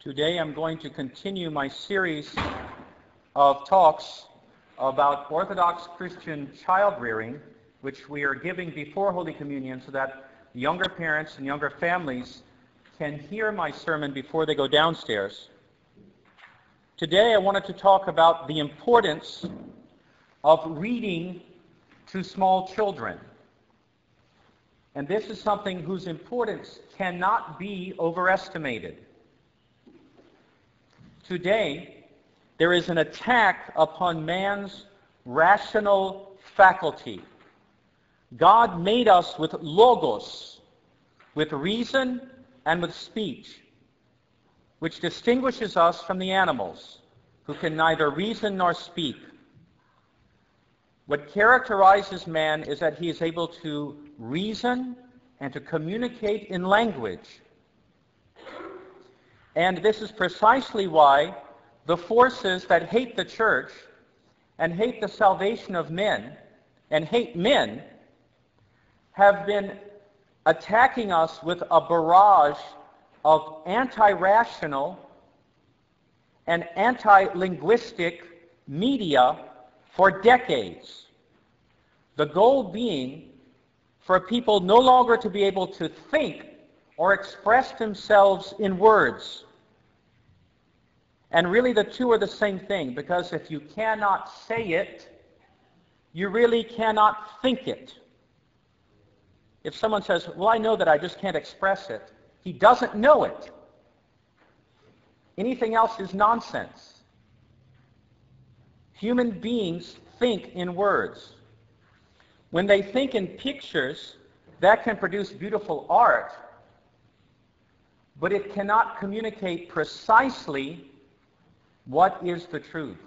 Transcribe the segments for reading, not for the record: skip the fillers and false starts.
Today I'm going to continue my series of talks about Orthodox Christian childrearing, which we are giving before Holy Communion so that younger parents and younger families can hear my sermon before they go downstairs. Today I wanted to talk about the importance of reading to small children. And this is something whose importance cannot be overestimated. Today, there is an attack upon man's rational faculty. God made us with logos, with reason and with speech, which distinguishes us from the animals, who can neither reason nor speak. What characterizes man is that he is able to reason and to communicate in language. And this is precisely why the forces that hate the church and hate the salvation of men and hate men have been attacking us with a barrage of anti-rational and anti-linguistic media for decades. The goal being for people no longer to be able to think or express themselves in words. And really the two are the same thing, because if you cannot say it, you really cannot think it. If someone says, well, I know that I just can't express it, he doesn't know it. Anything else is nonsense. Human beings think in words. When they think in pictures, that can produce beautiful art, but it cannot communicate precisely what is the truth.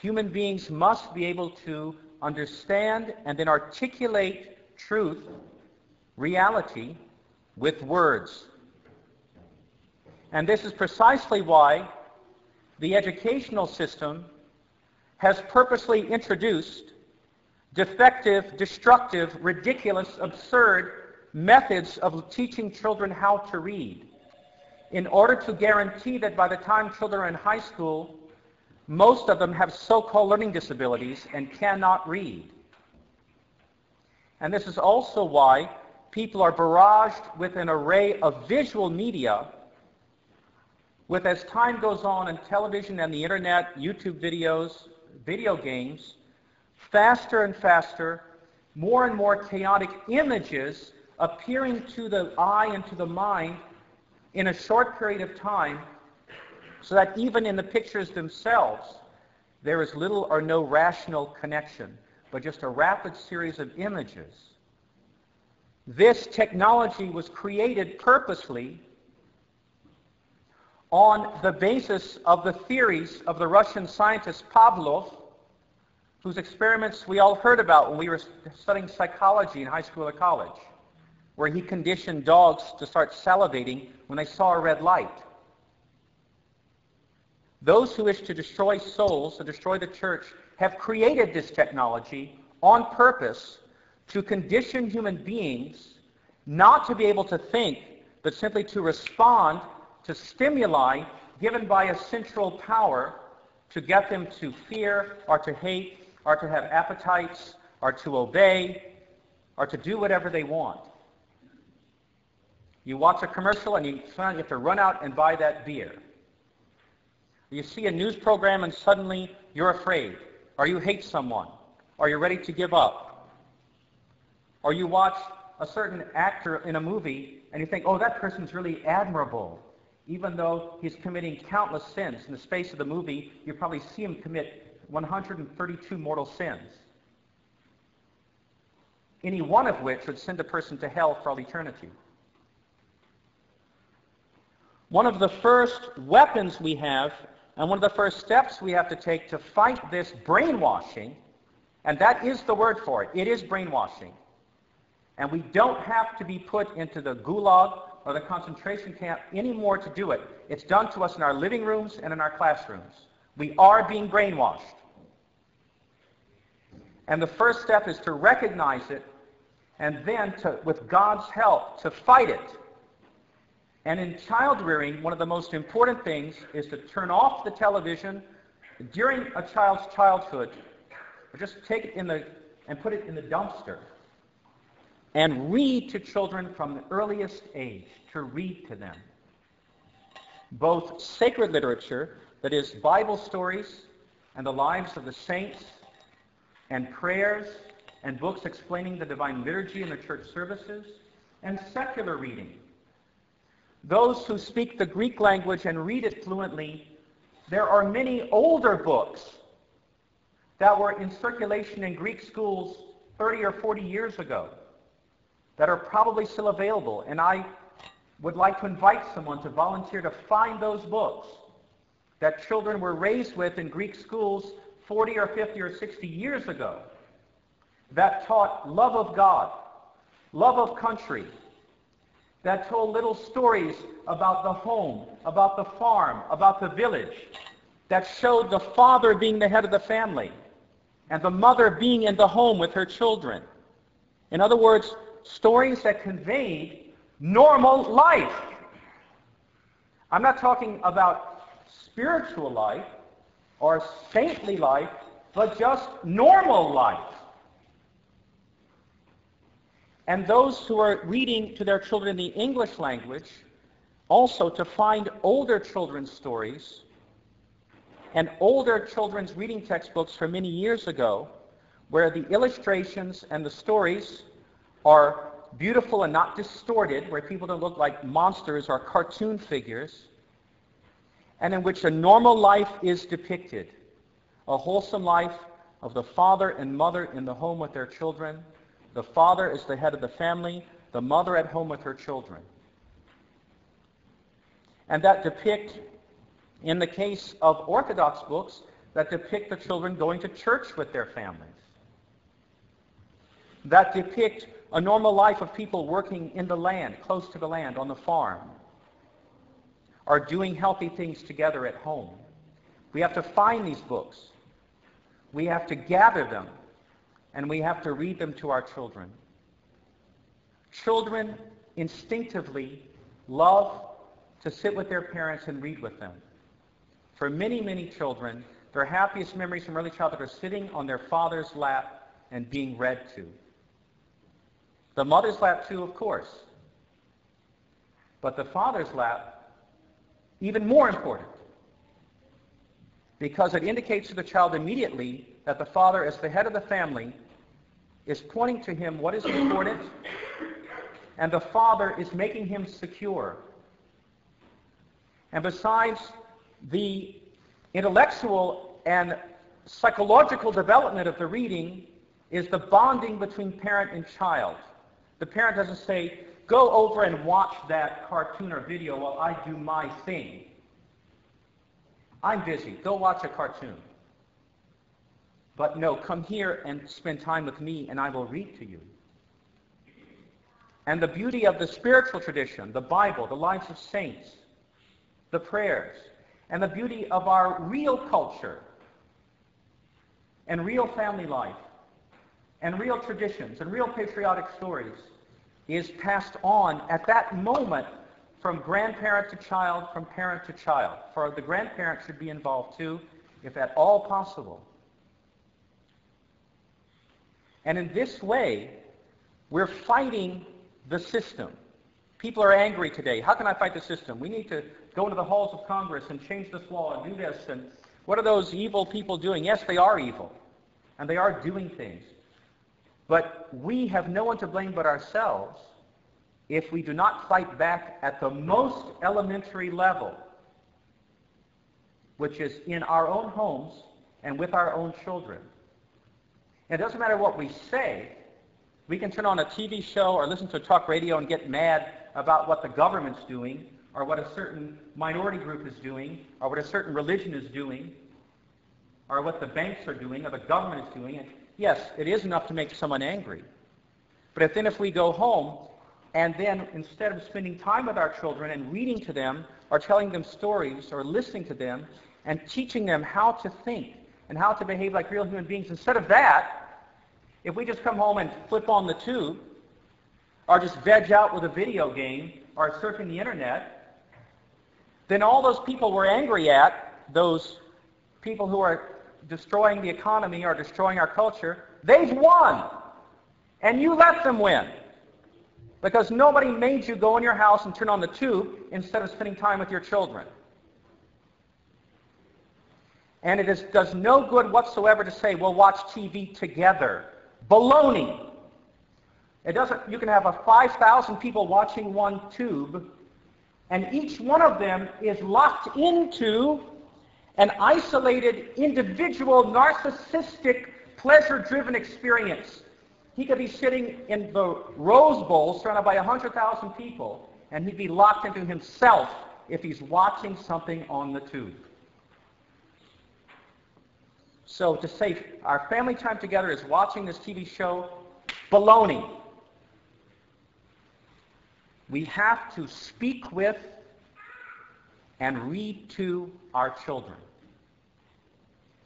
Human beings must be able to understand and then articulate truth, reality, with words. And this is precisely why the educational system has purposely introduced defective, destructive, ridiculous, absurd methods of teaching children how to read, in order to guarantee that by the time children are in high school, most of them have so-called learning disabilities and cannot read. And this is also why people are barraged with an array of visual media, with, as time goes on, in television and the internet, YouTube videos, video games, faster and faster, more and more chaotic images appearing to the eye and to the mind in a short period of time, so that even in the pictures themselves, there is little or no rational connection, but just a rapid series of images. This technology was created purposely on the basis of the theories of the Russian scientist Pavlov, whose experiments we all heard about when we were studying psychology in high school or college, where he conditioned dogs to start salivating when they saw a red light. Those who wish to destroy souls, to destroy the church, have created this technology on purpose to condition human beings not to be able to think, but simply to respond to stimuli given by a central power to get them to fear or to hate or to have appetites or to obey or to do whatever they want. You watch a commercial and you have to run out and buy that beer. You see a news program and suddenly you're afraid, or you hate someone, or you're ready to give up. Or you watch a certain actor in a movie and you think, oh, that person's really admirable. Even though he's committing countless sins. In the space of the movie, you probably see him commit 132 mortal sins, any one of which would send a person to hell for all eternity. One of the first weapons we have, and one of the first steps we have to take to fight this brainwashing, and that is the word for it, it is brainwashing. And we don't have to be put into the gulag or the concentration camp anymore to do it. It's done to us in our living rooms and in our classrooms. We are being brainwashed. And the first step is to recognize it, and then, with God's help, to fight it. And in child rearing, one of the most important things is to turn off the television during a child's childhood, or just take it and put it in the dumpster, and read to children from the earliest age, to read to them. Both sacred literature, that is, Bible stories and the lives of the saints, and prayers, and books explaining the divine liturgy and the church services, and secular reading. Those who speak the Greek language and read it fluently, there are many older books that were in circulation in Greek schools 30 or 40 years ago that are probably still available. And I would like to invite someone to volunteer to find those books that children were raised with in Greek schools 40 or 50 or 60 years ago that taught love of God, love of country, that told little stories about the home, about the farm, about the village, that showed the father being the head of the family and the mother being in the home with her children. In other words, stories that conveyed normal life. I'm not talking about spiritual life or saintly life, but just normal life. And those who are reading to their children in the English language, also to find older children's stories and older children's reading textbooks from many years ago, where the illustrations and the stories are beautiful and not distorted, where people don't look like monsters or cartoon figures, and in which a normal life is depicted, a wholesome life of the father and mother in the home with their children. The father is the head of the family, the mother at home with her children. And that depict, in the case of Orthodox books, that depict the children going to church with their families. That depict a normal life of people working in the land, close to the land, on the farm, or doing healthy things together at home. We have to find these books. We have to gather them. And we have to read them to our children. Children instinctively love to sit with their parents and read with them. For many, many children, their happiest memories from early childhood are sitting on their father's lap and being read to. The mother's lap too, of course. But the father's lap, even more important, because it indicates to the child immediately that the father, as the head of the family, is pointing to him what is important, and the father is making him secure. And besides the intellectual and psychological development of the reading is the bonding between parent and child. The parent doesn't say, go over and watch that cartoon or video while I do my thing. I'm busy. Go watch a cartoon. But no, come here and spend time with me and I will read to you. And the beauty of the spiritual tradition, the Bible, the lives of saints, the prayers, and the beauty of our real culture and real family life and real traditions and real patriotic stories is passed on at that moment from grandparent to child, from parent to child. For the grandparent should be involved too, if at all possible. And in this way, we're fighting the system. People are angry today. How can I fight the system? We need to go into the halls of Congress and change this law and do this. And what are those evil people doing? Yes, they are evil. And they are doing things. But we have no one to blame but ourselves if we do not fight back at the most elementary level, which is in our own homes and with our own children. It doesn't matter what we say. We can turn on a TV show or listen to talk radio and get mad about what the government's doing or what a certain minority group is doing or what a certain religion is doing or what the banks are doing or the government is doing. And yes, it is enough to make someone angry. But if we go home and then instead of spending time with our children and reading to them or telling them stories or listening to them and teaching them how to think and how to behave like real human beings, instead of that, if we just come home and flip on the tube or just veg out with a video game, or surfing the internet, then all those people we're angry at, those people who are destroying the economy or destroying our culture, they've won. And you let them win. Because nobody made you go in your house and turn on the tube instead of spending time with your children. And it does no good whatsoever to say, we'll watch TV together. Baloney. It doesn't. You can have 5,000 people watching one tube, and each one of them is locked into an isolated, individual, narcissistic, pleasure-driven experience. He could be sitting in the Rose Bowl surrounded by 100,000 people, and he'd be locked into himself if he's watching something on the tube. So to say our family time together is watching this TV show, baloney. We have to speak with and read to our children.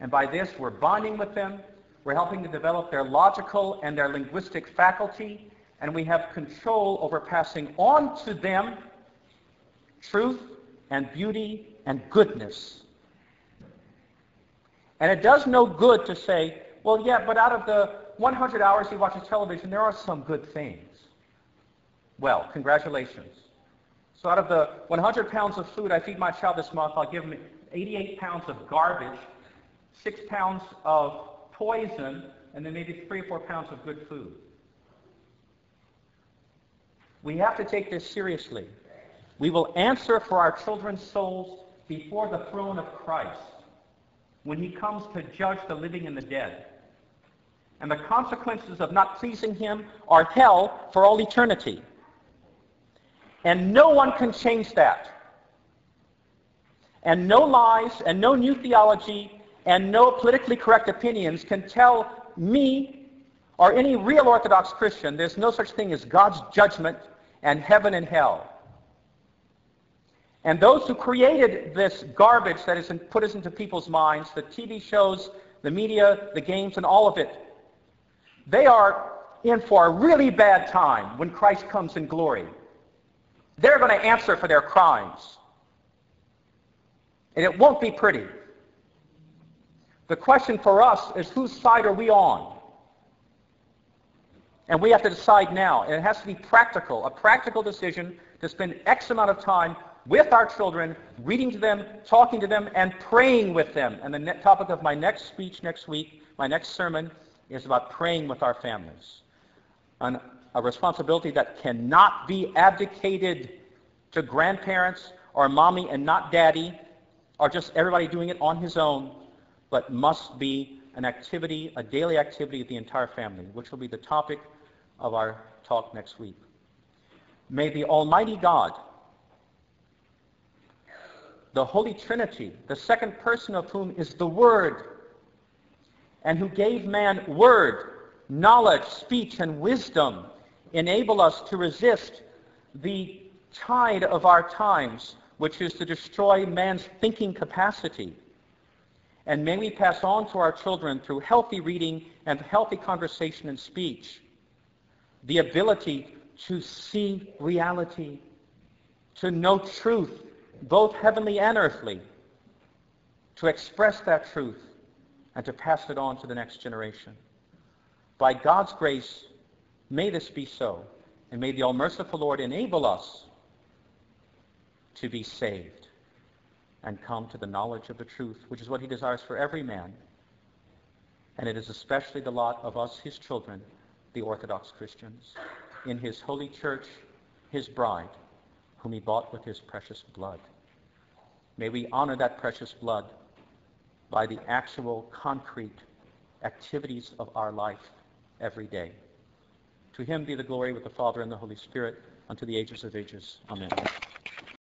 And by this, we're bonding with them, we're helping to develop their logical and their linguistic faculty, and we have control over passing on to them truth and beauty and goodness. And it does no good to say, well, yeah, but out of the 100 hours he watches television, there are some good things. Well, congratulations. So out of the 100 pounds of food I feed my child this month, I'll give him 88 pounds of garbage, 6 pounds of poison, and then maybe 3 or 4 pounds of good food. We have to take this seriously. We will answer for our children's souls before the throne of Christ when he comes to judge the living and the dead. And the consequences of not pleasing him are hell for all eternity. And no one can change that. And no lies and no new theology and no politically correct opinions can tell me or any real Orthodox Christian there's no such thing as God's judgment and heaven and hell. And those who created this garbage that is put us into people's minds, the TV shows, the media, the games, and all of it, they are in for a really bad time when Christ comes in glory. They're going to answer for their crimes. And it won't be pretty. The question for us is, whose side are we on? And we have to decide now. And it has to be practical, a practical decision to spend X amount of time with our children, reading to them, talking to them, and praying with them. And the topic of my next speech next week, my next sermon, is about praying with our families. A responsibility that cannot be abdicated to grandparents or mommy and not daddy, or just everybody doing it on his own, but must be an activity, a daily activity of the entire family, which will be the topic of our talk next week. May the Almighty God, the Holy Trinity, the second person of whom is the Word, and who gave man word, knowledge, speech, and wisdom, enable us to resist the tide of our times, which is to destroy man's thinking capacity. And may we pass on to our children, through healthy reading and healthy conversation and speech, the ability to see reality, to know truth, both heavenly and earthly, to express that truth, and to pass it on to the next generation. By God's grace, may this be so, and may the all-merciful Lord enable us to be saved and come to the knowledge of the truth, which is what he desires for every man. And it is especially the lot of us, his children, the Orthodox Christians, in his holy church, his bride, whom he bought with his precious blood. May we honor that precious blood by the actual, concrete activities of our life every day. To him be the glory with the Father and the Holy Spirit unto the ages of ages. Amen.